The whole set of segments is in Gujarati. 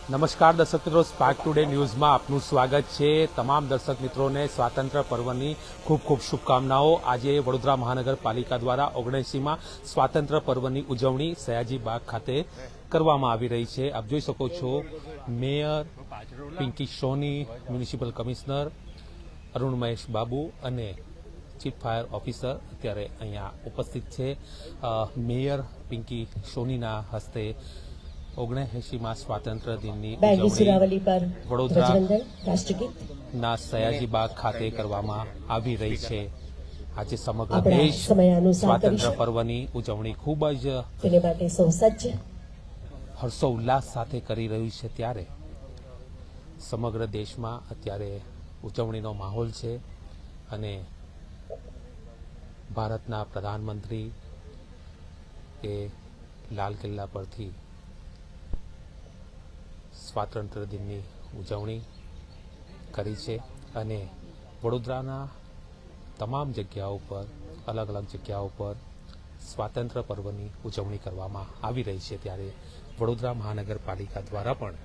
નમસ્કાર દર્શક મિત્રો, સ્પાર્ક ટુડે ન્યૂઝમાં આપનું સ્વાગત છે। તમામ દર્શક મિત્રોને સ્વાતંત્ર્ય પર્વની ખૂબ ખૂબ શુભકામનાઓ। આજે વડોદરા મહાનગરપાલિકા દ્વારા 79માં સ્વાતંત્ર્ય પર્વની ઉજવણી સયાજી બાગ ખાતે કરવામાં આવી રહી છે। આપ જોઈ શકો છો, મેયર પિંકી સોની, મ્યુનિસિપલ કમિશનર અરુણ મહેશ બાબુ અને ચીફ ફાયર ઓફિસર અત્યારે અહીંયા ઉપસ્થિત છે। મેયર પિંકી સોનીના હસ્તે 79માં સ્વાતંત્ર્ય દિનની ઉજવણી વડોદરાના સયાજી બાગ ખાતે કરવામાં આવી રહી છે। આજે સમગ્ર દેશ સ્વાતંત્ર્ય પર્વની ઉજવણી ખૂબ જ હર્ષોલ્લાસ સાથે કરી રહ્યું છે, ત્યારે સમગ્ર દેશમાં અત્યારે ઉજવણીનો માહોલ છે અને ભારતના પ્રધાનમંત્રી એ લાલ કિલ્લા પરથી સ્વાતંત્ર્ય દિનની ઉજવણી કરી છે અને વડોદરાના તમામ જગ્યાઓ પર, અલગ અલગ જગ્યાઓ પર સ્વાતંત્ર્ય પર્વની ઉજવણી કરવામાં આવી રહી છે। ત્યારે વડોદરા મહાનગરપાલિકા દ્વારા પણ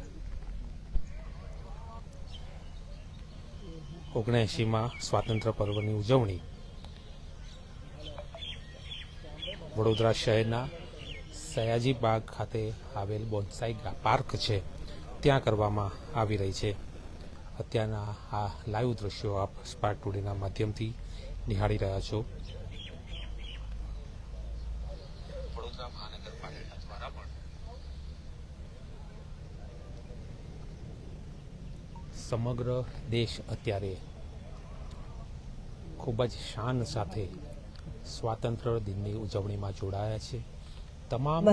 79માં સ્વાતંત્ર્ય પર્વની ઉજવણી વડોદરા શહેરના સયાજી બાગ ખાતે આવેલ બોન્સાઈ પાર્ક છે ત્યાં કરવામાં આવી રહી છે। અત્યારના આ લાઈવ દ્રશ્યો આપ સ્પાર્ક ટુડેના માધ્યમથી નિહાળી રહ્યા છો। વડોદરા મહાનગરપાલિકા દ્વારા પણ સમગ્ર દેશ અત્યારે ખૂબ જ શાન સાથે સ્વાતંત્ર્ય દિનની ઉજવણીમાં જોડાયા છે। તમામ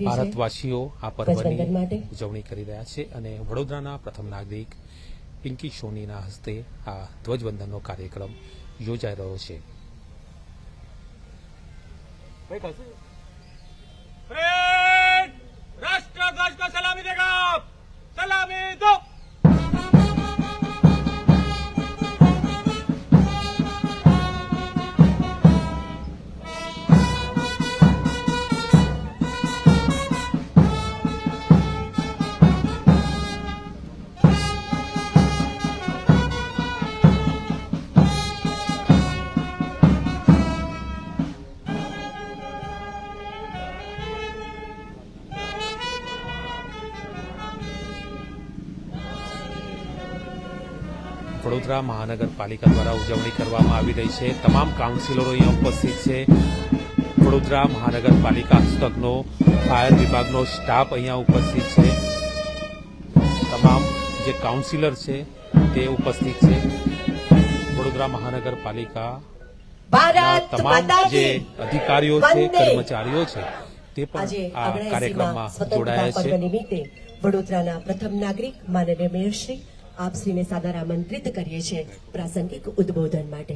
ભારતવાસીઓ આ પર્વની ઉજવણી કરી રહ્યા છે અને વડોદરાના પ્રથમ નાગરિક પિંકી સોનીના હસ્તે આ ધ્વજવંદનનો કાર્યક્રમ યોજાઈ રહ્યો છે। राष्ट्रध्वज को सलामी देगा, सलामी दो। વડોદરા મહાનગરપાલિકા દ્વારા ઉજવણી કરવામાં આવી રહી છે। તમામ કાઉન્સિલરો અહીંયા ઉપસ્થિત છે। વડોદરા મહાનગરપાલિકા હસ્તકનો ફાયર વિભાગનો સ્ટાફ અહીંયા ઉપસ્થિત છે। તમામ જે કાઉન્સિલર છે તે ઉપસ્થિત છે। વડોદરા મહાનગરપાલિકા તમામ જે અધિકારીઓ છે, કર્મચારીઓ છે, તે પણ આ કાર્યક્રમમાં જોડાયા છે। વડોદરાના પ્રથમ નાગરિક માનનીય મેયરશ્રી આપશ્રીને સાદર આમંત્રિત કરીએ છીએ પ્રાસંગિક ઉદ્બોધન માટે।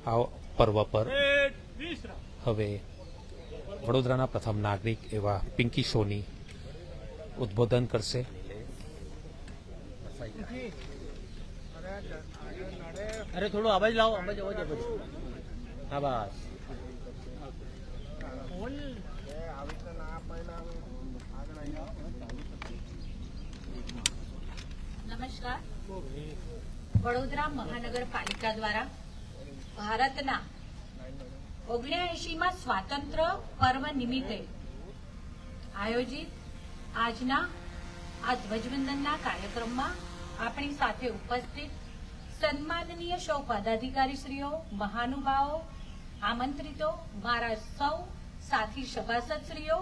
આ પર્વ પર હવે વડોદરાના પ્રથમ નાગરિક એવા પિંકી સોની ઉદ્બોધન કરશે। अरे थोड़ा आवाज लाओ, आवाज आवाज आवाज। हाँ बस। નમસ્કાર। વડોદરા મહાનગરપાલિકા દ્વારા ભારતના 79માં સ્વાતંત્ર્ય પર્વ નિમિત્તે આયોજિત આજના આ ધ્વજવંદનના કાર્યક્રમમાં આપણી સાથે ઉપસ્થિત સન્માનનીય સૌ પદાધિકારીશ્રીઓ, મહાનુભાવો, આમંત્રિતો, મારા સૌ સાથી સભાસદશ્રીઓ,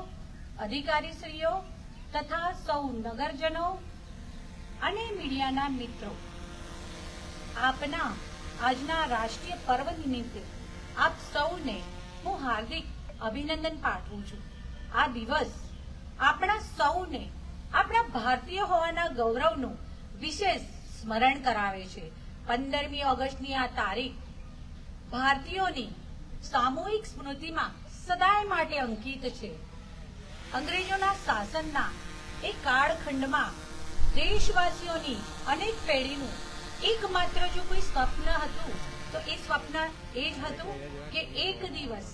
અધિકારીશ્રીઓ તથા સૌ નગરજનો અને મીડિયાના મિત્રો, આપના આજના રાષ્ટ્રીય પર્વ નિમિત્તે આપ સૌને હું હાર્દિક અભિનંદન પાઠવું છું। આ દિવસ આપણા સૌને આપણા ભારતીય હોવાના ગૌરવનું વિશેષ સ્મરણ કરાવે છે। 15મી ઓગસ્ટની આ તારીખ ભારતીયોની સામૂહિક સ્મૃતિમાં સદાય માટે અંકિત છે। અંગ્રેજોના શાસનના એ કાળખંડમાં દેશવાસીઓની અનેક પેઢીનું એકમાત્ર જો કોઈ સ્વપ્ન હતું તો એ સ્વપ્ન એ જ હતું કે એક દિવસ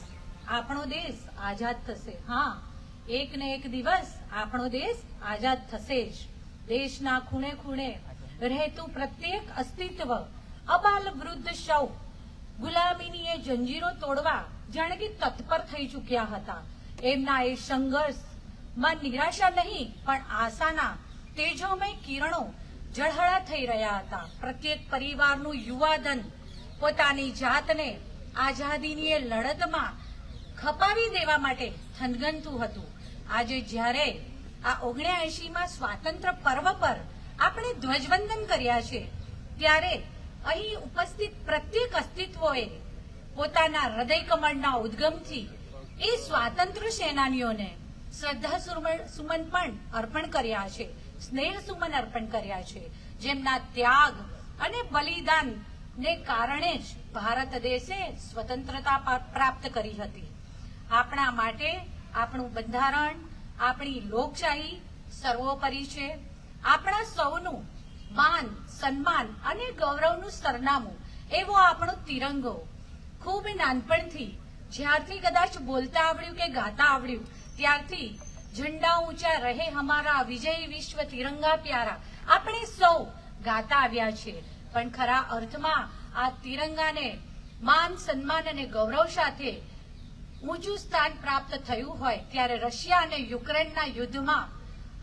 આપણો દેશ આઝાદ થશે. હા, એક ને એક દિવસ આપણો દેશ આઝાદ થશે જ. દેશના ખૂણે ખૂણે રહેતું પ્રત્યેક અસ્તિત્વ, અબાલ વૃદ્ધ સૌ ગુલામીની એ જંજીરો તોડવા જાણે કે તત્પર થઈ ચૂક્યા હતા. એમના એ સંઘર્ષમાં નિરાશા નહીં પણ આશાના તેજોમય કિરણો ઝળહળા થઈ રહ્યા હતા. પ્રત્યેક પરિવારનું યુવાધન પોતાની જાતને આઝાદીની એ લડતમાં ખપાવી દેવા માટે થનગનતું હતું. આજે જ્યારે આ 79માં સ્વાતંત્ર્ય પર્વ પર આપણે ધ્વજવંદન કર્યા છે, ત્યારે અહીં ઉપસ્થિત પ્રત્યેક અસ્તિત્વોએ પોતાના હૃદય કમળના ઉદ્ગમથી એ સ્વાતંત્ર્ય સેનાનીઓને શ્રદ્ધા સુમન પણ અર્પણ કર્યા છે, સ્નેહ સુમન અર્પણ કર્યા છે, જેમના ત્યાગ અને બલિદાન ને કારણે જ ભારત દેશે સ્વતંત્રતા પ્રાપ્ત કરી હતી. આપણા માટે આપણું બંધારણ, આપણી લોકશાહી સર્વોપરી છે. આપણા સૌનું માન, સન્માન અને ગૌરવનું સરનામું એવો આપણો તિરંગો ખૂબ નાનપણથી જ્યારથી કદાચ બોલતા આવડ્યું કે ગાતા આવડ્યું ત્યારથી ઝંડા ઊંચા રહે હમારા વિજય વિશ્વ તિરંગા પ્યારા આપણે સૌ ગાતા આવ્યા છે. પણ ખરા અર્થમાં આ તિરંગાને માન, સન્માન અને ગૌરવ સાથે ઊંચું સ્થાન પ્રાપ્ત થયું હોય ત્યારે રશિયા અને યુક્રેનના યુદ્ધમાં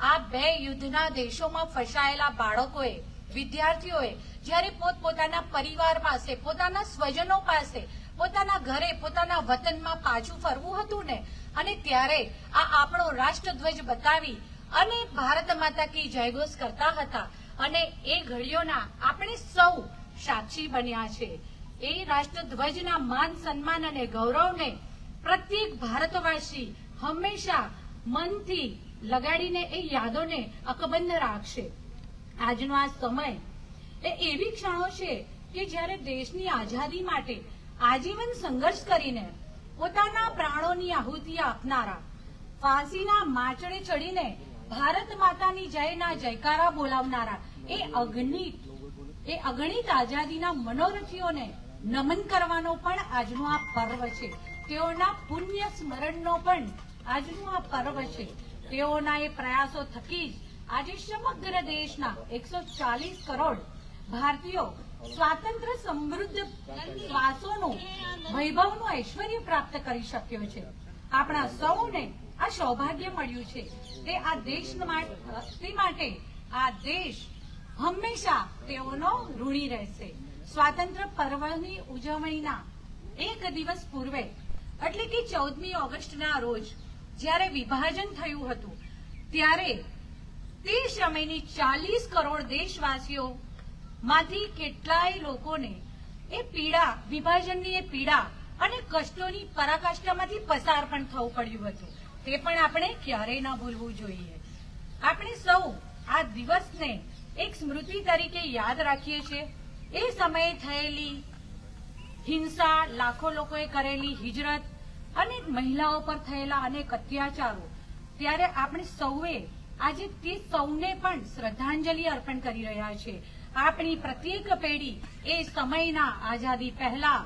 આ બે યુદ્ધના દેશોમાં ફસાયેલા બાળકોએ, વિદ્યાર્થીઓએ જ્યારે પોતપોતાના પરિવાર પાસે, પોતાના સ્વજનો પાસે, પોતાના ઘરે, પોતાના વતનમાં પાછું ફરવું હતું ને, અને ત્યારે આ આપણો રાષ્ટ્રધ્વજ બતાવી અને ભારત માતા કી જયઘોષ કરતા હતા. અને એ ઘડીઓના આપણે સૌ સાક્ષી બન્યા છે. એ રાષ્ટ્રધ્વજના માન, સન્માન અને ગૌરવને પ્રત્યેક ભારતવાસી હંમેશા મનથી લગાડીને એ યાદોને અકબંધ રાખશે. આજનો આ સમય એ એવી ક્ષણો છે કે જ્યારે દેશની આઝાદી માટે આજીવન સંઘર્ષ કરીને પોતાના પ્રાણોની આહુતિ આપનારા, ફાંસીના માચડે ચડીને ભારત માતાની જયના જયકારા બોલાવનારા એ અગણિત આઝાદીના મનોરથીઓને નમન કરવાનો પણ આજનો આ પર્વ છે. તેઓના પુણ્ય સ્મરણનો પણ આજનું આ પર્વ છે. તેઓના એ પ્રયાસો થકી જ આજે સમગ્ર દેશના 140 કરોડ ભારતીયો સ્વાતંત્ર્ય સમૃદ્ધ શ્વાસોનું વૈભવનું ઐશ્વર્ય પ્રાપ્ત કરી શક્યો છે. આપણા સૌને આ સૌભાગ્ય મળ્યું છે. તે માટે આ દેશ હંમેશા તેઓનો ઋણી રહેશે. સ્વાતંત્ર્ય પર્વની ઉજવણીના એક દિવસ પૂર્વે એટલે કે 14મી ઓગસ્ટના રોજ જ્યારે વિભાજન થયું હતું ત્યારે તે સમયની 40 કરોડ દેશવાસીઓ માંથી કેટલાય લોકોને એ પીડા, વિભાજનની એ પીડા અને કષ્ટોની પરાકાષ્ઠામાંથી પસાર પણ થવું પડ્યું હતું. તે પણ આપણે ક્યારેય ન ભૂલવું જોઈએ. આપણે સૌ આ દિવસને એક સ્મૃતિ તરીકે યાદ રાખીએ છીએ. એ સમયે થયેલી હિંસા, લાખો લોકોએ કરેલી હિજરત અને મહિલાઓ પર થયેલા અનેક અત્યાચારો, ત્યારે આપણે સૌએ આજે તે સૌને પણ શ્રદ્ધાંજલિ અર્પણ કરી રહ્યા છે. આપણી પ્રત્યેક પેઢી એ સમયના આઝાદી પહેલા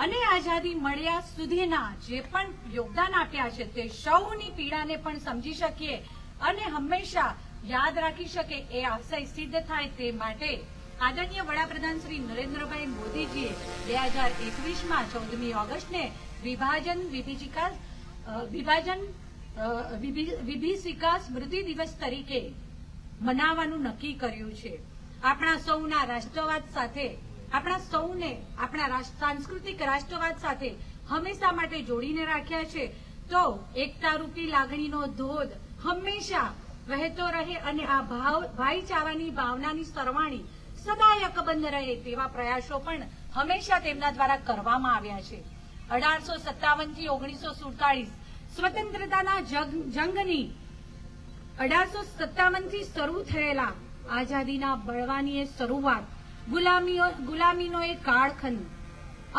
અને આઝાદી મળ્યા સુધીના જે પણ યોગદાન આપ્યા છે તે સૌની પીડાને પણ સમજી શકીએ અને હંમેશા યાદ રાખી શકે એ આશય સિદ્ધ થાય તે માટે આદરણીય વડાપ્રધાન શ્રી નરેન્દ્રભાઈ મોદીજીએ 2021માં 14મી ઓગસ્ટને વિભીષિકા સ્મૃતિ દિવસ તરીકે મનાવવાનું નક્કી કર્યું છે. આપણા સૌના રાષ્ટ્રવાદ સાથે, આપણા સૌને આપણા સાંસ્કૃતિક રાષ્ટ્રવાદ સાથે હંમેશા માટે જોડીને રાખ્યા છે. તો એકતા રૂપી લાગણીનો ધોધ હંમેશા વહેતો રહે અને આ ભાઈચારાની ભાવનાની સરવાણી સદાય અકબંધ રહે તેવા પ્રયાસો પણ હંમેશા તેમના દ્વારા કરવામાં આવ્યા છે. 1857 થી 1947 સ્વતંત્રતાના જંગની 1857 થી શરૂ થયેલા આઝાદીના બળવાની એ શરૂઆત, ગુલામીનો એ કાળખંડ,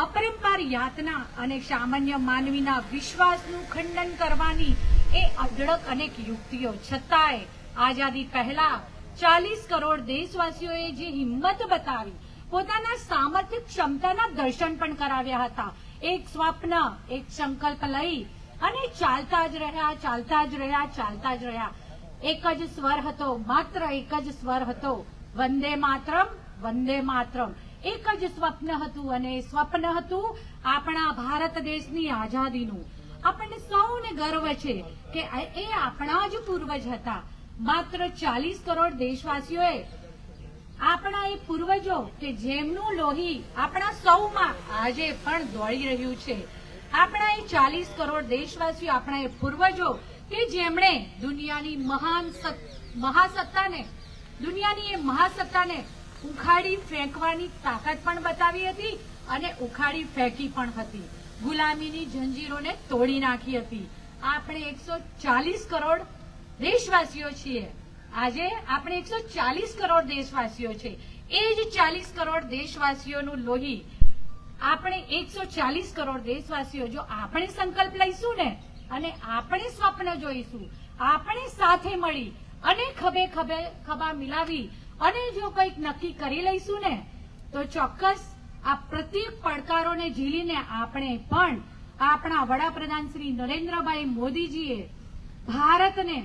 અપરંપાર યાતના અને સામાન્ય માનવીના વિશ્વાસનું ખંડન કરવાની એ અઢળક અનેક યુક્તિઓ છતાંય આઝાદી પહેલા 40 કરોડ દેશવાસીઓએ જે હિંમત બતાવી, પોતાના સામર્થ્ય ક્ષમતાના દર્શન પણ કરાવ્યા હતા, એક સ્વપ્ન, એક સંકલ્પ લઈ અને ચાલતા જ રહ્યા. એક જ સ્વર હતો, માત્ર એક જ સ્વર હતો, વંદે માતરમ, વંદે માતરમ. એક જ સ્વપ્ન હતું અને એ સ્વપ્ન હતું આપણા ભારત દેશની આઝાદીનું. આપણને સૌને ગર્વ છે કે એ આપણા જ પૂર્વજ હતા. માત્ર 40 કરોડ દેશવાસીઓએ, આપણા એ પૂર્વજો કે જેમનું લોહી આપણા સૌમાં આજે પણ દોડી રહ્યું છે. આપણા એ 40 કરોડ દેશવાસીઓ, આપણા એ પૂર્વજો કે જેમણે દુનિયાની મહાસત્તાને ઉખાડી ફેંકવાની તાકાત પણ બતાવી હતી અને ઉખાડી ફેંકી પણ હતી. ગુલામીની જંજીરોને તોડી નાખી હતી. આપણે 140 કરોડ દેશવાસીઓ છીએ. આજે આપણે 140 કરોડ દેશવાસીઓ છે. એ જ 40 કરોડ દેશવાસીઓનું લોહી, આપણે 140 કરોડ દેશવાસીઓ જો આપણે સંકલ્પ લઈશું ને અને આપણે સ્વપ્ન જોઈશું, આપણે સાથે મળી અને ખભા મિલાવી અને જો કંઈક નક્કી કરી લઈશું ને તો ચોક્કસ આ પ્રત્યેક પડકારોને ઝીલીને આપણે પણ આપણા વડાપ્રધાન શ્રી નરેન્દ્રભાઈ મોદીજીએ ભારતને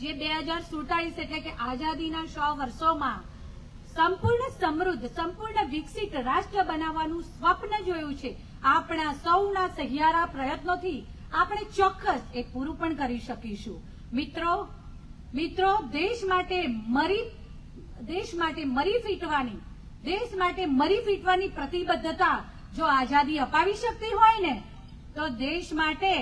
જે 2047 એટલે કે આઝાદીના 100 વર્ષોમાં સંપૂર્ણ સમૃદ્ધ, સંપૂર્ણ વિકસિત રાષ્ટ્ર બનાવવાનું સ્વપ્ન જોયું છે. આપણા સૌના સહિયારા પ્રયત્નોથી આપણે ચોક્કસ એ પૂરું પણ કરી શકીશું. મિત્રો, દેશ માટે મરી ફીટવાની પ્રતિબદ્ધતા જો આઝાદી અપાવી શકતી હોય ને તો દેશ માટે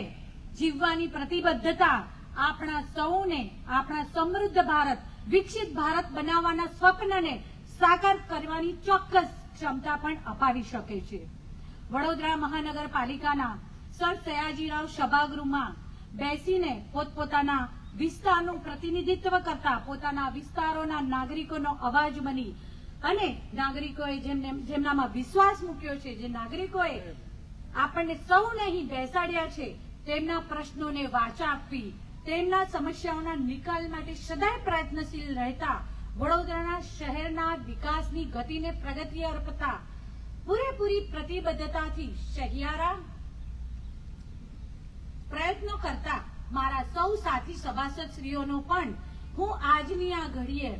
જીવવાની પ્રતિબદ્ધતા આપણા સૌને આપણા સમૃદ્ધ ભારત, વિકસિત ભારત બનાવવાના સ્વપ્નને સાકાર કરવાની ચોક્કસ ક્ષમતા પણ અપાવી શકે છે. વડોદરા મહાનગરપાલિકાના સર સયાજીરાવ સભાગૃહમાં બેસીને પોતપોતાના વિસ્તારનું પ્રતિનિધિત્વ કરતા, પોતાના વિસ્તારોના નાગરિકોનો અવાજ બની અને નાગરિકોએ જેમનામાં વિશ્વાસ મૂક્યો છે, જે નાગરિકોએ આપણને સૌને અહીં બેસાડ્યા છે, તેમના પ્રશ્નોને વાચા આપવી, તેમના સમસ્યાઓના નિકાલ માટે સદાય પ્રયત્નશીલ રહેતા, વડોદરાના શહેરના વિકાસની ગતિને પ્રગતિ અર્પતા, પૂરેપૂરી પ્રતિબદ્ધતાથી સહિયારા પ્રયત્નો કરતા મારા સૌ સાથી સભાસદશ્રીઓનો પણ હું આજની આ ઘડીએ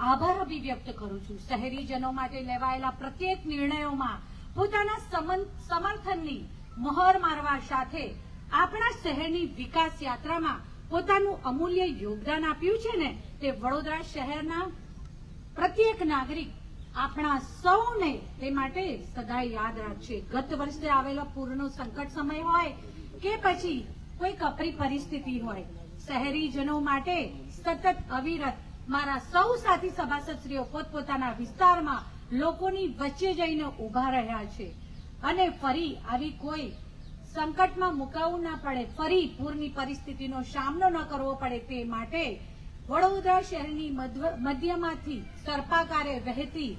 આભાર અભિવ્યક્ત કરું છું. શહેરીજનો માટે લેવાયેલા પ્રત્યેક નિર્ણયોમાં પોતાના સમર્થનની મહોર મારવા સાથે આપણા શહેરની વિકાસ યાત્રામાં પોતાનું અમૂલ્ય યોગદાન આપ્યું છે ને તે વડોદરા શહેરના પ્રત્યેક નાગરિક આપણા સૌને તે માટે સદાય યાદ રાખશે. ગત વર્ષે આવેલો પૂરનો સંકટ સમય હોય કે પછી કોઈ કપરી પરિસ્થિતિ હોય, શહેરીજનો માટે સતત અવિરત મારા સૌ સાથી સભાસદશ્રીઓ પોતપોતાના વિસ્તારમાં લોકોની વચ્ચે જઈને ઉભા રહ્યા છે અને ફરી આવી કોઈ સંકટમાં મુકાવું ના પડે, ફરી પૂરની પરિસ્થિતિનો સામનો ન કરવો પડે તે માટે વડોદરા શહેરની મધ્યમાંથી સર્પાકારે વહેતી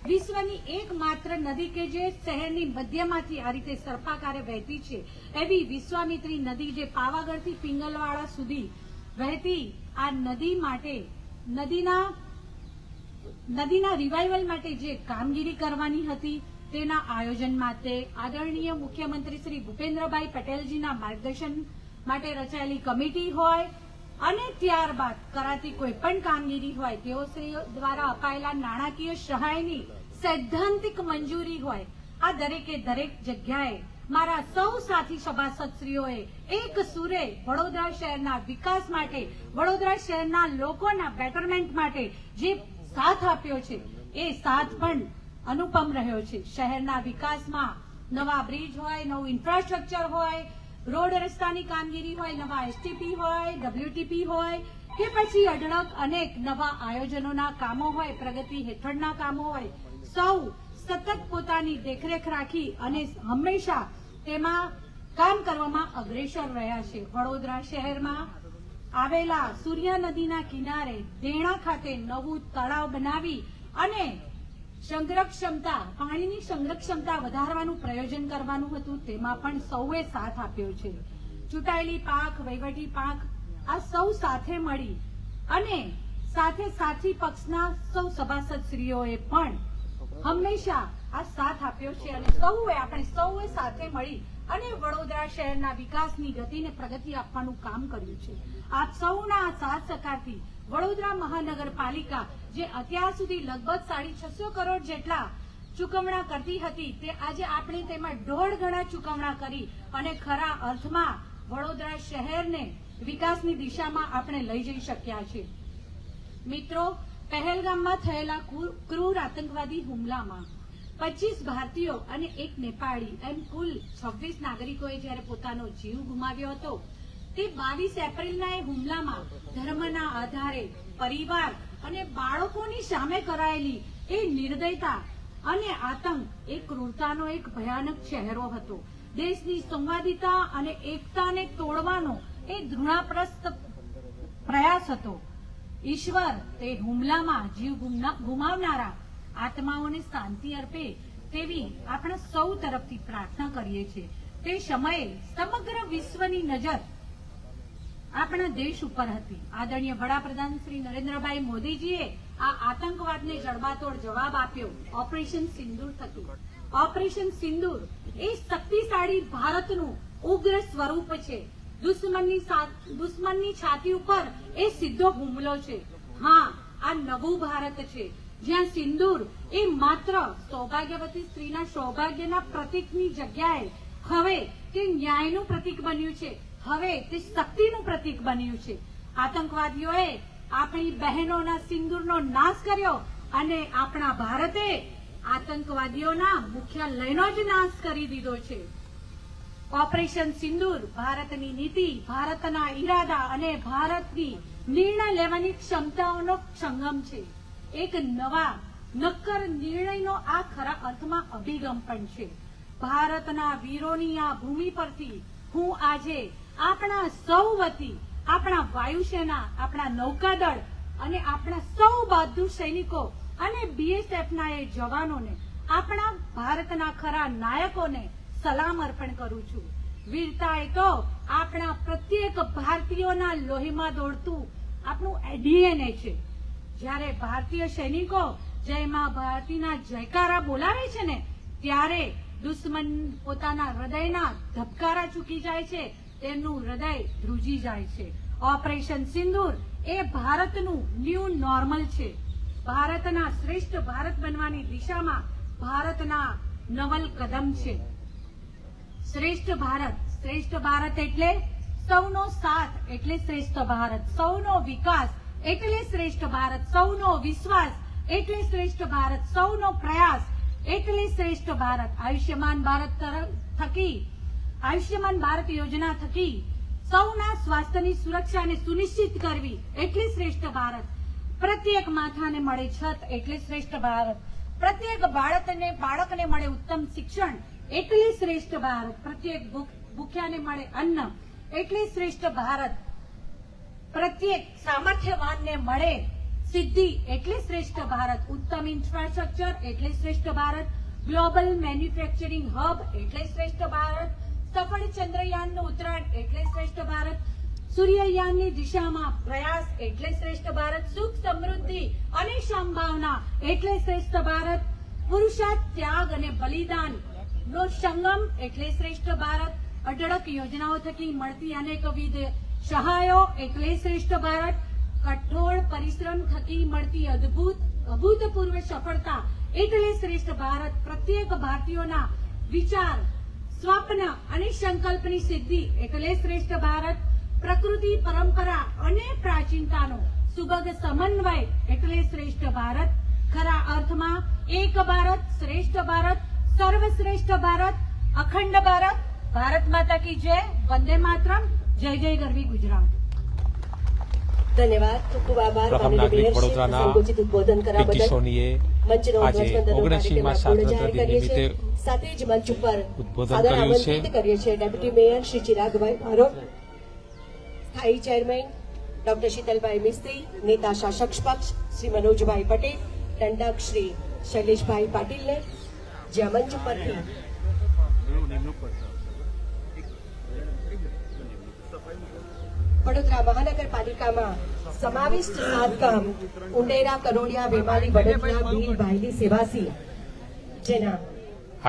વિશ્વની એકમાત્ર નદી કે જે શહેરની મધ્યમાંથી આ રીતે સર્પાકારે વહેતી છે એવી વિશ્વામિત્રી નદી જે પાવાગઢથી પિંગલવાડા સુધી વહેતી આ નદી માટે, નદીના રિવાઇવલ માટે જે કામગીરી કરવાની હતી તેના આયોજન માટે આદરણીય મુખ્યમંત્રી શ્રી ભૂપેન્દ્રભાઈ પટેલજીના માર્ગદર્શન માટે રચાયેલી કમિટી હોય અને ત્યારબાદ કરાતી કોઈ પણ કામગીરી હોય, તેઓ શ્રી દ્વારા અપાયેલા નાણાકીય સહાયની સૈદ્ધાંતિક મંજૂરી હોય, આ દરેકે દરેક જગ્યાએ મારા સૌ સાથી સભાસદશ્રીઓએ એક સુરે વડોદરા શહેરના વિકાસ માટે, વડોદરા શહેરના લોકોના બેટરમેન્ટ માટે જે સાથ આપ્યો છે એ સાથ પણ અનુપમ રહ્યો છે. શહેરના વિકાસમાં નવા બ્રિજ હોય, નવું ઇન્ફ્રાસ્ટ્રક્ચર હોય, રોડ રસ્તાની કામગીરી હોય, નવા એસટીપી હોય, ડબ્લ્યુટીપી હોય કે પછી અઢળક અનેક નવા આયોજનોના કામો હોય, પ્રગતિ હેઠળના કામો હોય, સૌ સતત પોતાની દેખરેખ રાખી અને હંમેશા તેમાં કામ કરવામાં અગ્રેસર રહ્યા છે. વડોદરા શહેરમાં આવેલા સૂર્ય નદીના કિનારે દેણા ખાતે નવું તળાવ બનાવી અને પાણીની સંગ્રહ ક્ષમતા વધારવાનું પ્રયોજન કરવાનું હતું, તેમાં પણ સૌએ સાથ આપ્યો છે. ચૂંટાયેલી પાંખ, વહીવટી પાંખ આ સૌ સાથે મળી અને સાથે સાથી પક્ષના સૌ સભાસદશ્રીઓએ પણ હંમેશા આ સાથ આપ્યો છે અને આપણે સૌએ સાથે મળી અને વડોદરા શહેરના વિકાસની ગતિને પ્રગતિ આપવાનું કામ કર્યું છે. આપ સૌના સાથ સહકારથી વડોદરા મહાનગરપાલિકા જે અત્યાર સુધી લગભગ 650 કરોડ જેટલા ચૂકવણા કરતી હતી તે આજે આપણે તેમાં 1.5 ગણા ચૂકવણા કરી અને ખરા અર્થમાં વડોદરા શહેરને વિકાસની દિશામાં આપણે લઈ જઈ શક્યા છે. મિત્રો, પહેલગામમાં થયેલા ક્રૂર આતંકવાદી હુમલામાં 25 ભારતીયો અને 1 નેપાળી એમ કુલ 26 નાગરિકોએ જ્યારે પોતાનો જીવ ગુમાવ્યો હતો તે 22 એપ્રિલના એ હુમલામાં ધર્મના આધારે પરિવાર અને બાળકોની સામે કરાયેલી એ નિર્દયતા અને આતંક એ ક્રૂરતાનો એક ભયાનક ચહેરો હતો. દેશની સંવાદિતા અને એકતાને તોડવાનો એ ઘૃણાપ્રસ્ત પ્રયાસ હતો. ઈશ્વર તે હુમલામાં જીવ ગુમાવનારા આત્માઓને શાંતિ અર્પે તેવી આપણે સૌ તરફથી પ્રાર્થના કરીએ છીએ. તે સમયે સમગ્ર વિશ્વની નજર આપણા દેશ ઉપર હતી. આદરણીય વડાપ્રધાન શ્રી નરેન્દ્રભાઈ મોદીજીએ આ આતંકવાદને જડબાતોડ જવાબ આપ્યો ઓપરેશન સિંદૂર થકી. ઓપરેશન સિંદૂર એ શક્તિશાળી ભારતનું ઉગ્ર સ્વરૂપ છે. દુશ્મનની છાતી ઉપર એ સીધો હુમલો છે. હા, આ નવું ભારત છે જ્યાં સિંદૂર એ માત્ર સૌભાગ્યવતી સ્ત્રીના સૌભાગ્યના પ્રતીકની જગ્યાએ હવે તે ન્યાયનું પ્રતીક બન્યું છે. હવે તે શક્તિનું પ્રતીક બન્યું છે. આતંકવાદીઓએ આપણી બહેનોના સિંદૂરનો નાશ કર્યો અને આપણા ભારતે આતંકવાદીઓના મુખ્યાલયનો જ નાશ કરી દીધો છે. ઓપરેશન સિંદૂર ભારતની નીતિ, ભારતના ઈરાદા અને ભારતની નિર્ણય લેવાની ક્ષમતાઓનો સંગમ છે. એક નવા નક્કર નિર્ણયનો આ ખરા અર્થમાં અભિગમ પણ છે. ભારતના વીરોની આ ભૂમિ પરથી હું આજે આપણા સૌ વતી આપણા વાયુસેના, આપણા નૌકાદળ અને આપણા સૌ બહાદુર સૈનિકો અને બીએસએફના એ જવાનોને, આપણા ભારતના ખરા નાયકોને સલામ અર્પણ કરું છું. વીરતા એ તો આપણા પ્રત્યેક ભારતીયોના લોહીમાં દોડતું આપણું ડીએનએ છે. જ્યારે ભારતીય સૈનિકો જય મા ભારતીના જયકારા બોલાવે છે ને ત્યારે દુશ્મન પોતાના હૃદયના ધબકારા ચૂકી જાય છે, તેમનું હૃદય ધ્રુજી જાય છે. ઓપરેશન સિંદૂર એ ભારતનું ન્યૂ નોર્મલ છે. ભારતના શ્રેષ્ઠ ભારત બનવાની દિશામાં ભારતના નવલ કદમ છે. શ્રેષ્ઠ ભારત એટલે સૌનો સાથ એટલે શ્રેષ્ઠ ભારત, સૌનો વિકાસ એટલે શ્રેષ્ઠ ભારત, સૌનો વિશ્વાસ એટલે શ્રેષ્ઠ ભારત, સૌનો પ્રયાસ એટલે શ્રેષ્ઠ ભારત. આયુષ્યમાન ભારત યોજના થકી સૌના સ્વાસ્થ્યની સુરક્ષાને સુનિશ્ચિત કરવી એટલે શ્રેષ્ઠ ભારત. પ્રત્યેક માથાને મળે છત એટલે શ્રેષ્ઠ ભારત. પ્રત્યેક બાળકને મળે ઉત્તમ શિક્ષણ એટલે શ્રેષ્ઠ ભારત. પ્રત્યેક ભૂખ્યાને મળે અન્ન એટલે શ્રેષ્ઠ ભારત. પ્રત્યેક સામર્થ્યવાનને મળે સિદ્ધિ એટલે શ્રેષ્ઠ ભારત. ઉત્તમ ઇન્ફ્રાસ્ટ્રક્ચર એટલે શ્રેષ્ઠ ભારત. ગ્લોબલ મેન્યુફેક્ચરિંગ હબ એટલે શ્રેષ્ઠ ભારત. સફળ ચંદ્રયાનનું ઉતરાણ એટલે શ્રેષ્ઠ ભારત. સૂર્યયાનની દિશામાં પ્રયાસ એટલે શ્રેષ્ઠ ભારત. સુખ, સમૃદ્ધિ અને સંભાવના એટલે શ્રેષ્ઠ ભારત. પુરુષાર્થ, ત્યાગ અને બલિદાન નો સંગમ એટલે શ્રેષ્ઠ ભારત. અઢળક યોજનાઓ થકી મળતી અનેકવિધ સહાયો એટલે શ્રેષ્ઠ ભારત. કઠોર પરિશ્રમ થકી મળતી અભૂતપૂર્વ સફળતા એટલે શ્રેષ્ઠ ભારત. પ્રત્યેક ભારતીયોના વિચાર, સ્વપ્ન અને સંકલ્પની સિદ્ધિ એટલે શ્રેષ્ઠ ભારત. પ્રકૃતિ, પરંપરા અને પ્રાચીનતાનો સુભગ સમન્વય એટલે શ્રેષ્ઠ ભારત. ખરા અર્થમાં એક ભારત, શ્રેષ્ઠ ભારત, સર્વશ્રેષ્ઠ ભારત, અખંડ ભારત. ભારત માતા કી જય. વંદે માતરમ. જય જય ગરવી ગુજરાત. ધન્યવાદ. ખૂબ ખૂબ આભાર. પ્રથમ માનનીય નાગરિક મેયર શ્રી વડોદરાના સંકોચિત ઉદ્બોધન કરવા પીટી બદલ સોનીએ મંચનો આજે ધ્વજવંદનનો 79મા કાર્યક્રમ સ્વાતંત્ર્ય પૂર્ણ દિન જાહેર કરીએ છીએ. નિમિત્તે સાથે જ મંચ ઉપર ઉદ્બોધન સાદર કર્યું છે. આમંત્રિત કરીએ છીએ ડેપ્યુટી મેયર શ્રી ચિરાગભાઈ બારોટ, સ્થાયી ચેરમેન ડોક્ટર શીતલભાઈ મિસ્ત્રી, નેતા શાસક પક્ષ શ્રી મનોજભાઈ પટેલ, દંડક શ્રી શૈલેષભાઈ પાટીલને જે આ મંચ પરથી વડોદરા મહાનગરપાલિકામાં સમાવિષ્ટ સાત ગામ ઉંડેરા, કનોડિયા, વેમાલી, વડોદરા, ભીલ, ભાયલી, સેવાસી જેના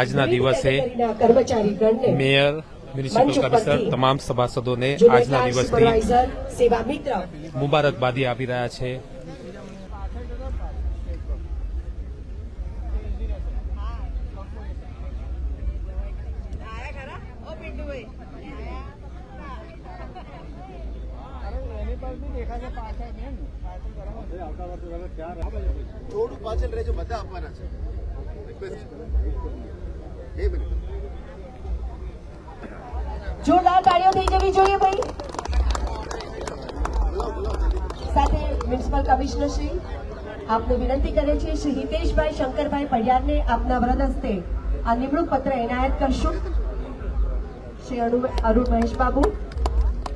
આજના વિવિધ દિવસે કેટેગરીના કર્મચારીગણને મેયર, મ્યુનિસિપલ કમિશનર, તમામ સભાસદોને જુનિયર આજના ક્લાર્ક, દિવસની સુપરવાઇઝર, સેવા મિત્ર મુબારકબાદી આપી રહ્યા છે. થોડું પાછળ રહેજો, બધા આપવાના છે. રિક્વેસ્ટ છે. 2 મિનિટ. જોરદાર તાળીઓ થઈ જવી જોઈએ ભાઈ. સાથે મ્યુનિસિપલ કમિશનર શ્રી આપને વિનંતી કરે છે શ્રી હિતેશભાઈ શંકરભાઈ પડિયારને આપના વરદ હસ્તે આ નિમણૂક પત્ર એનાયત કરશો. શ્રી અરુણ મહેશ બાબુ.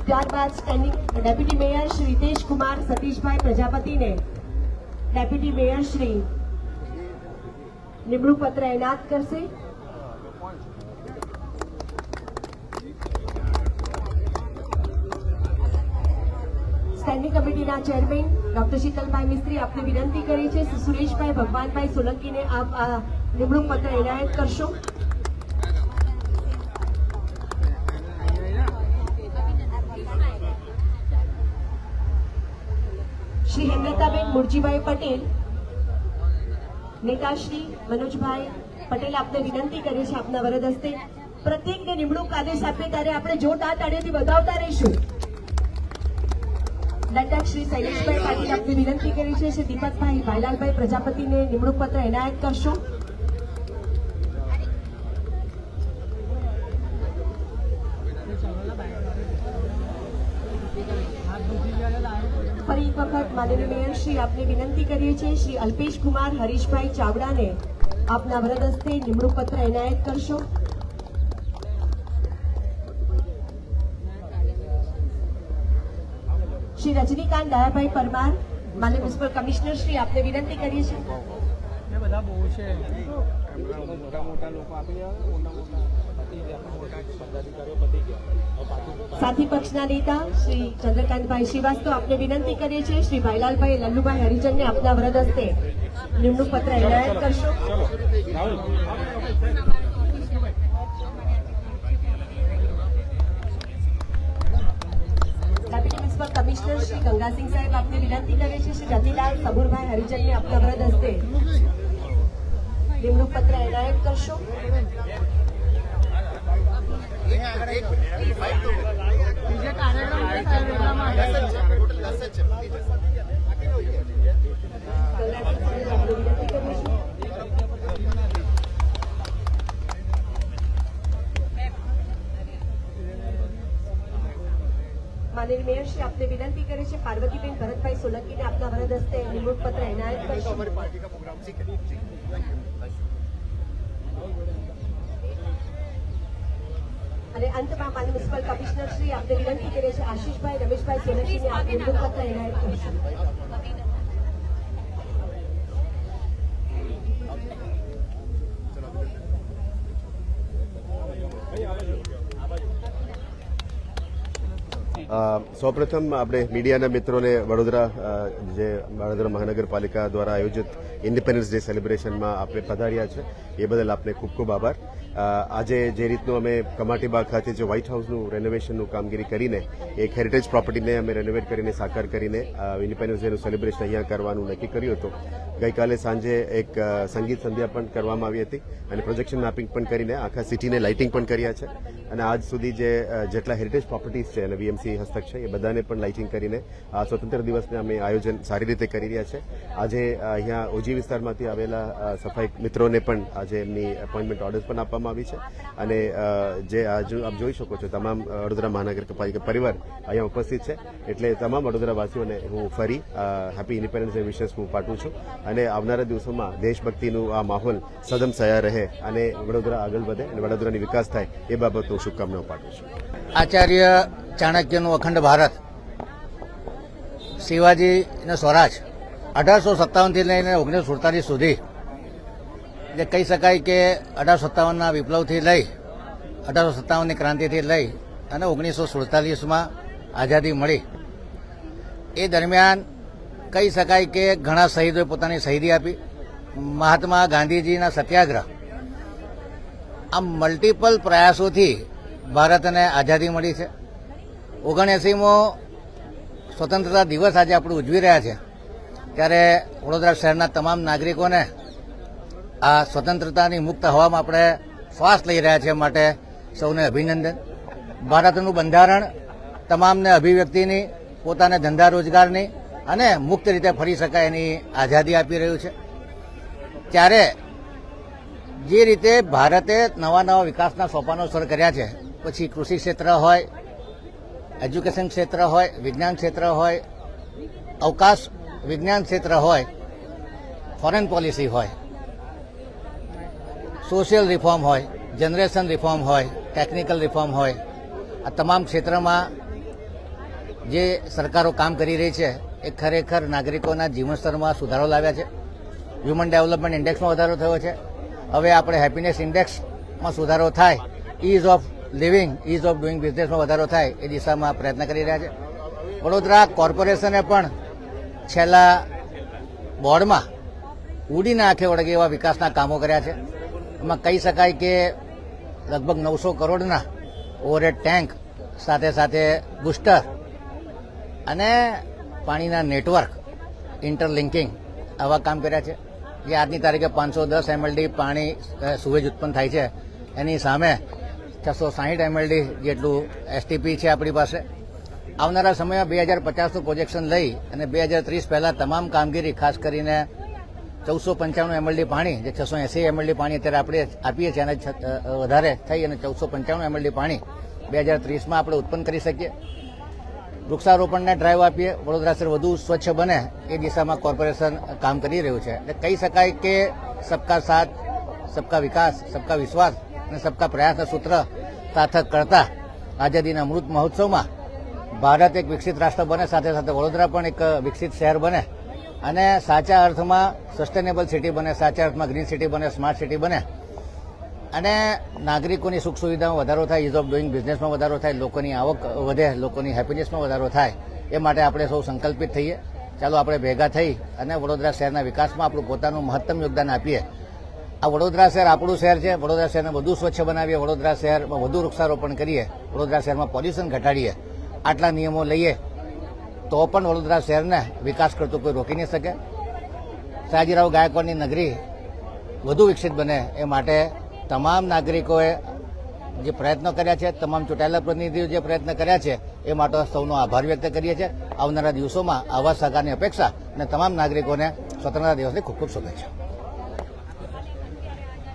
ત્યારબાદ standing deputy mayor Shri Hitesh Kumar Satishbhai પ્રજાપતિને ડેપ્યુટી મેયર શ્રી નિમણૂક પત્ર એનાયત કરશે. સ્ટેન્ડિંગ કમિટીના ચેરમેન ડોક્ટર શીતલભાઈ મિસ્ત્રી આપને વિનંતી કરી છે શ્રી સુરેશભાઈ ભગવાનભાઈ સોલંકીને આપ આ નિમણૂક પત્ર એનાયત કરશો. શ્રી હેમલતાબેન મુરજીભાઈ પટેલ, નેતાશ્રી મનોજભાઈ પટેલ આપને વિનંતી કરે છે આપના વરદ હસ્તે પ્રત્યેકને નિમણૂક આદેશ આપે ત્યારે આપણે જોરદાર તાળીઓથી વધાવતા રહીશું. દંડક શ્રી શૈલેષભાઈ પાટીલ આપને વિનંતી કરી છે શ્રી દીપકભાઈ ભાઈલાલભાઈ પ્રજાપતિને નિમણૂક પત્ર એનાયત કરશો. ફરી એક વખત માનનીય મેયર શ્રી આપને વિનંતી કરીએ છીએ શ્રી અલ્પેશ કુમાર હરીશભાઈ ચાવડાને આપના વરદ હસ્તે નિમણૂક પત્ર એનાયત કરશો. શ્રી રજનીકાંત દયાભાઈ પરમાર, માનનીય મ્યુનિસિપલ કમિશનર શ્રી આપને વિનંતી કરીએ છીએ. સાથી પક્ષના નેતા શ્રી ચંદ્રકાંતભાઈ શ્રીવાસ્તવ આપને વિનંતી કરીએ છીએ શ્રી ભાઈલાલભાઈ લલ્લુભાઈ હરિજનને આપના વરદ હસ્તે નિમણૂક પત્ર એનાયત કરશો. Deputy municipal commissioner Shri Gangasingh સાહેબ આપને વિનંતી કરે છે શ્રી રતિલાલ સબુરભાઈ હરિજનને આપના વરદ હસ્તે નિમણૂક પત્ર એનાયત કરશો. માનનીય મેયર શ્રી આપને વિનંતી કરે છે પાર્વતીબેન ભરતભાઈ સોલંકીને આપના વરદ હસ્તે નિમણૂક પત્ર એનાયત કરશો. पार्टी का प्रोग्राम ठीक है. અને અંતમાં માનનીય મ્યુનિસિપલ કમિશનર શ્રી આપને વિનંતી કરે છે આશીષભાઈ રમેશભાઈ સોલંકીને આપ નિમણૂક પત્ર એનાયત કરશો. સૌપ્રથમ આપણે મીડિયાના મિત્રોને જે વડોદરા મહાનગરપાલિકા દ્વારા આયોજિત ઇન્ડિપેન્ડન્સ ડે સેલિબ્રેશનમાં આપણે પધાર્યા છે એ બદલ આપને ખૂબ ખૂબ આભાર. આજે જે રીતનું અમે કમાટીબાગ ખાતે જે વ્હાઇટ હાઉસનું રેનોવેશનનું કામગીરી કરીને એક હેરિટેજ પ્રોપર્ટીને અમે રેનોવેટ કરીને સાકાર કરીને ઇન્ડિપેન્ડન્સ ડેનું સેલિબ્રેશન અહીંયા કરવાનું નક્કી કર્યું હતું. ગઈકાલે સાંજે એક સંગીત સંધ્યા પણ કરવામાં આવી હતી અને પ્રોજેક્શન મેપિંગ પણ કરીને આખા સિટીને લાઇટિંગ પણ કર્યા છે અને આજ સુધી જેટલા હેરિટેજ પ્રોપર્ટીઝ છે અને વીએમસી હસ્તક છે એ બધાને પણ લાઇટિંગ કરીને આ સ્વતંત્ર દિવસને અમે આયોજન સારી રીતે કરી રહ્યા છે. આજે અહીંયા ઓજી વિસ્તારમાંથી આવેલા સફાઈ મિત્રોને પણ આજે એમની એપોઇન્ટમેન્ટ ઓર્ડર્સ પણ આપવામાં આવી છે અને જે આપ જોઈ શકો છો તમામ વડોદરા મહાનગરપાલિકા પરિવાર અહીંયા ઉપસ્થિત છે એટલે તમામ વડોદરાવાસીઓને હું ફરી હેપી ઇન્ડિપેન્ડન્સ ડે વિશેસ હું પાઠવું છું અને આવનારા દિવસોમાં દેશભક્તિનું આ માહોલ સદમ સયા રહે અને વડોદરા આગળ વધે અને વડોદરાની વિકાસ થાય એ બાબત હું શુભકામનાઓ પાઠવું છું. આચાર્ય ચાણક્યનું અખંડ ભારત, શિવાજીનો સ્વરાજ 1857થી લઈને 1947 સુધી, જે કહી શકાય કે 1857ના વિપ્લવથી લઈ 1857ની ક્રાંતિથી લઈ અને 1947માં આઝાદી મળી એ દરમિયાન કહી શકાય કે ઘણા શહીદોએ પોતાની શહીદી આપી. મહાત્મા ગાંધીજીના સત્યાગ્રહ આમ મલ્ટિપલ પ્રયાસોથી ભારતને આઝાદી મળી છે. 79મો સ્વતંત્રતા દિવસ આજે આપણે ઉજવી રહ્યા છે, ત્યારે વડોદરા શહેરના તમામ નાગરિકોને આ સ્વતંત્રતાની મુક્ત હવામાં આપણે શ્વાસ લઈ રહ્યા છે, માટે સૌને અભિનંદન. ભારતનું બંધારણ તમામને અભિવ્યક્તિની, પોતાના ધંધા રોજગારની અને મુક્ત રીતે ફરી શકાય એની આઝાદી આપી રહ્યું છે. ત્યારે જે રીતે ભારતે નવા નવા વિકાસના સોપાનો સર કર્યા છે, પછી કૃષિ ક્ષેત્ર હોય, એજ્યુકેશન ક્ષેત્ર હોય, વિજ્ઞાન ક્ષેત્ર હોય, અવકાશ વિજ્ઞાન ક્ષેત્ર હોય, ફોરેન પોલિસી હોય, સોશિયલ રિફોર્મ હોય, જનરેશન રિફોર્મ હોય, ટેકનિકલ રિફોર્મ હોય, આ તમામ ક્ષેત્રમાં જે સરકારો કામ કરી રહી છે એ ખરેખર નાગરિકોના જીવન સ્તરમાં સુધારો લાવ્યા છે. હ્યુમન ડેવલપમેન્ટ ઇન્ડેક્સમાં વધારો થયો છે. હવે આપણે હેપીનેસ ઇન્ડેક્સમાં સુધારો થાય, ease of living, ease of doing બિઝનેસમાં વધારો થાય એ દિશામાં પ્રયત્ન કરી રહ્યા છે. વડોદરા કોર્પોરેશને પણ છેલ્લા બોર્ડમાં ઉડીને આંખે વળગે એવા વિકાસના કામો કર્યા છે. એમાં કહી શકાય કે લગભગ 900 કરોડના ઓવરહેડ ટેન્ક, સાથે સાથે બુસ્ટર અને પાણીના નેટવર્ક ઇન્ટરલિંકિંગ આવા કામ કર્યા છે. જે આજની તારીખે 510 MLD પાણી સુવેજ ઉત્પન્ન થાય છે, એની સામે 660 MLD જેટલું એસટીપી છે આપણી પાસે. આવનારા સમયમાં 2050નું પ્રોજેક્શન લઈ અને 2030 પહેલાં તમામ કામગીરી, ખાસ કરીને 1495 MLD પાણી, જે 680 MLD પાણી અત્યારે આપણે આપીએ છીએ, અને વધારે થઈ અને 1495 MLD પાણી 2030માં આપણે ઉત્પન્ન કરી શકીએ. વૃક્ષારોપણને ડ્રાઈવ આપીએ, વડોદરા શહેર વધુ સ્વચ્છ બને એ દિશામાં કોર્પોરેશન કામ કરી રહ્યું છે. એટલે કહી શકાય કે સબકા સાથ, સબકા વિકાસ, સબકા વિશ્વાસ અને સબકા પ્રયાસના સૂત્ર સાર્થક કરતા આઝાદીના અમૃત મહોત્સવમાં ભારત એક વિકસિત રાષ્ટ્ર બને, સાથે સાથે વડોદરા પણ એક વિકસિત શહેર બને અને સાચા અર્થમાં સસ્ટેનેબલ સિટી બને, સાચા અર્થમાં ગ્રીન સિટી બને, સ્માર્ટ સિટી બને અને નાગરિકોની સુખ સુવિધામાં વધારો થાય, ઇઝ ઓફ ડુઈંગ બિઝનેસમાં વધારો થાય, લોકોની આવક વધે, લોકોની હેપીનેસમાં વધારો થાય. એ માટે આપણે સૌ સંકલ્પિત થઈએ. ચાલો આપણે ભેગા થઈ અને વડોદરા શહેરના વિકાસમાં આપણું પોતાનું મહત્તમ યોગદાન આપીએ. આ વડોદરા શહેર આપણું શહેર છે. વડોદરા શહેરને વધુ સ્વચ્છ બનાવીએ, વડોદરા શહેરમાં વધુ વૃક્ષારોપણ કરીએ, વડોદરા શહેરમાં પોલ્યુશન ઘટાડીએ. આટલા નિયમો લઈએ તો પણ વડોદરા શહેરને વિકાસ કરતો કોઈ રોકી નહીં શકે. સયાજીરાવ ગાયકવાડની નગરી વધુ વિકસિત બને એ માટે તમામ નાગરિકોએ જે પ્રયત્નો કર્યા છે, તમામ ચૂંટાયેલા પ્રતિનિધિઓ જે પ્રયત્ન કર્યા છે, એ માટે સૌનો આભાર વ્યક્ત કરીએ છીએ. આવનારા દિવસોમાં આવા સહકારની અપેક્ષા અને તમામ નાગરિકોને સ્વતંત્રતા દિવસની ખૂબ ખૂબ શુભેચ્છા.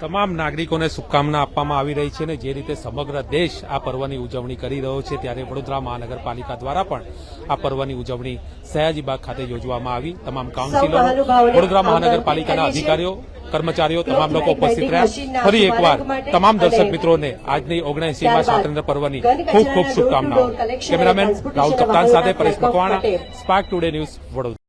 તમામ નાગરિકોને શુભકામના આપવામાં આવી રહી છે, અને જે રીતે સમગ્ર દેશ આ પર્વની ઉજવણી કરી રહ્યો છે, ત્યારે વડોદરા મહાનગરપાલિકા દ્વારા પણ આ પર્વની ઉજવણી સયાજીબાગ ખાતે યોજવામાં આવી. તમામ કાઉન્સિલરો, વડોદરા મહાનગરપાલિકાના અધિકારીઓ, કર્મચારીઓ, તમામ લોકો ઉપસ્થિત રહ્યા. ફરી એકવાર તમામ દર્શક મિત્રોને આજની 79મા સ્વાતંત્ર્ય પર્વની ખૂબ ખૂબ શુભકામનાઓ. કેમેરામેન રાહુલ કપ્તાન સાથે Paresh Makwana, spark today news, Vadodara.